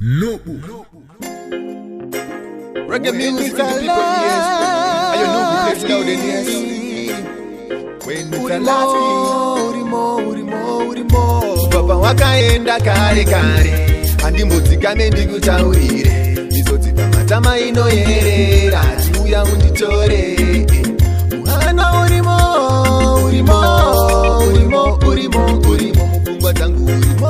Nobu. Reggae music for the people, yes. And you know who plays loud in yes. When it's a urimo. Papa wakaenda kare kare. Andi muzika mendikutaurire. Mizodzipa matama inoyerera. Tiuya unditore. Muhana urimo. Mufungwa dzangu urimo.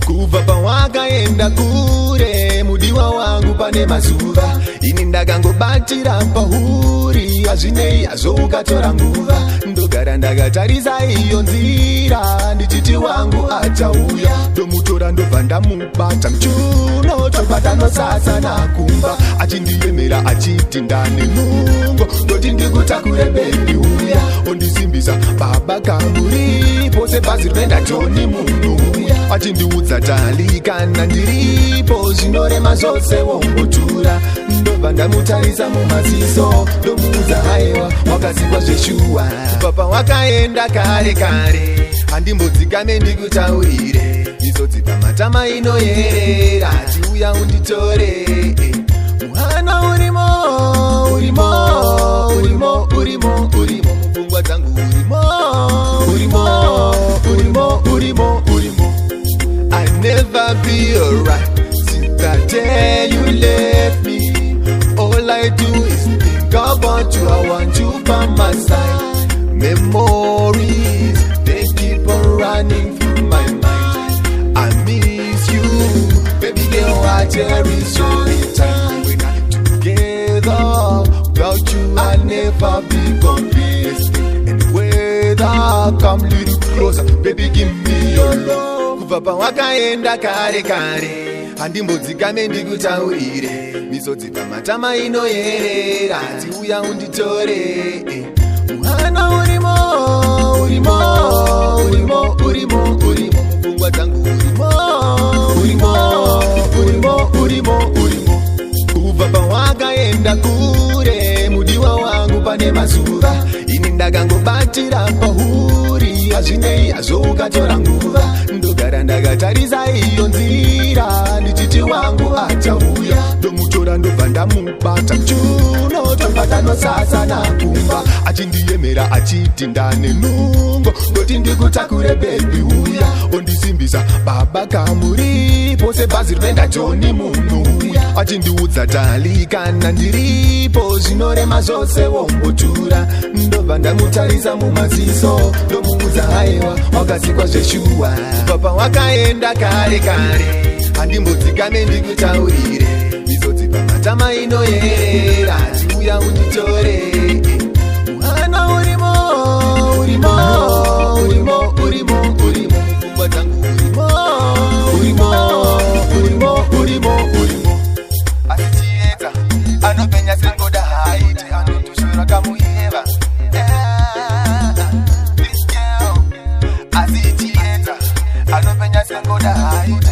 Kuva pawakaenda kure, mudiwa wangu pane mazuva. Ini ndakangobatira pahuri, azvinei azoukatora nguva. Ndogara ndakatarisa iyo nzira, ndichiti wangu achauya. Ndomutora ndobva ndamubata muchuno, tobata nosasa nakumba. Achindiyemera achiti ndane nungo, ndoti ndikutakure bebi uya. Ondisimbisa baba kamuripo, sebhazi rinoenda Joni munhu uya. Achindiudza talikana ndiripo, zvinorema zvose wombotura. Ndobva ndamutarisa mumaziso, ndomuudza haiwa wakasikwa zveshuwa. Papa wakaenda kare kare, handimbodzikame ndikutaurire. Mizodzipa matama inoyerera, tiuya unditore. Muhana urimo. Mufungwa dzangu urimo. I'll never be alright since that day you left me. All I do is think about you. I want you by my side. Memories, they keep on running through my mind. I miss you, baby girl. I cherish every time when I'm together. Without you, I'll never be complete. And weather come little closer, baby, give me your love. Papa wakaenda kare kare, handimbodzikame ndikutaurire. Mizodzipa matama inoyerera, tiuya unditore. Muhana urimo. Mufungwa dzangu urimo. Kubva pawakaenda kure, mudiwa wangu pane mazuva. Ini ndakangobatira pahuri, azvinei azoukatora nguva. Ndogara ndakatarisa iyo nzira, ndichiti wangu achauya. Ndomutora ndobva ndamubata muchuno, tobata nosasa nakumba. Achindiyemera achiti ndane nungo, ndoti ndikutakure bebi uya. Ondisimbisa baba kamuripo, sebhazi rinoenda Joni munhu uya. Achindiudza talikana ndiripo, zvinorema zvose wombotura. Ndobva ndamutarisa mumaziso, ndomuudza haiwa wakasikwa zveshuwa. Papa wakaenda kare kare, handimbodzikame ndikutaurire. Mizodzipa matama inoyerera, tiuya unditore. Muhana urimo. Mufungwa dzangu urimo. Asichiedza anopenya sengoda haiti, anotoshora kamuyeva. This girl asichiedza anopenya sengoda haiti.